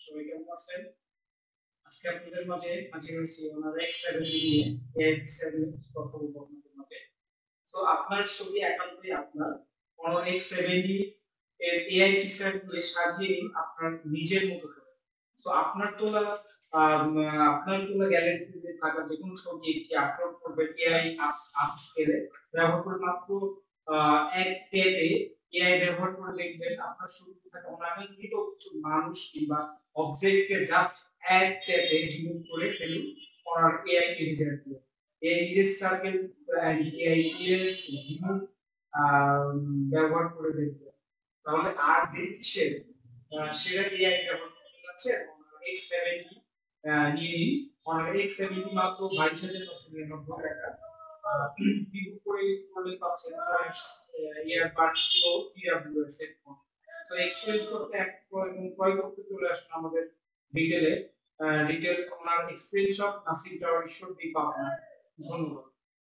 সবাই কেমন আছেন? আজকে আপনাদের মাঝে হাজির হয়েছি ওনার X70 নিয়ে, AI7 কথা বলবো আপনাদের মাঝে। তো আপনার ছবি একান্তই আপনার। কোনো X70 এর AI ফিচার দিয়ে সাজিয়ে নিন আপনার নিজের মতো করে। তো আপনার তোলা গ্যালারিতে যে থাকা যেকোনো ছবি একটি আপলোড করবেন এআই আপ স্কেলে ব্যবহার করে মাত্র এক ট্যাবে এআই ব্যবহার করে দেখবেন আপনার ছবিতে থাকা অনাকাঙ্ক্ষিত কিছু মানুষ কিংবা অবজেক্টকে জাস্ট এক ট্যাবে রিমুভ করে ফেলুন ওনার এআই ইরেজার দিয়ে। এই erase circle AI erase remove ব্যবহার করে দেখবেন। তাহলে আর দেরি কিসের? সেটা এআই ব্যবহার করতে যাচ্ছে X70 নিয়ে নিন। অনার X70 মাত্র 22,999 টাকা। ভিভো করে করলে পাচ্ছেন choice earbuds pro TWS headphone. তো এক্সচেঞ্জ করতে এক এবং ক্রয় করতে চলে আসুন আমাদের রিটেলে। Retail owner exchange shop Nasir tower Ishwardi Pabna. ধন্যবাদ।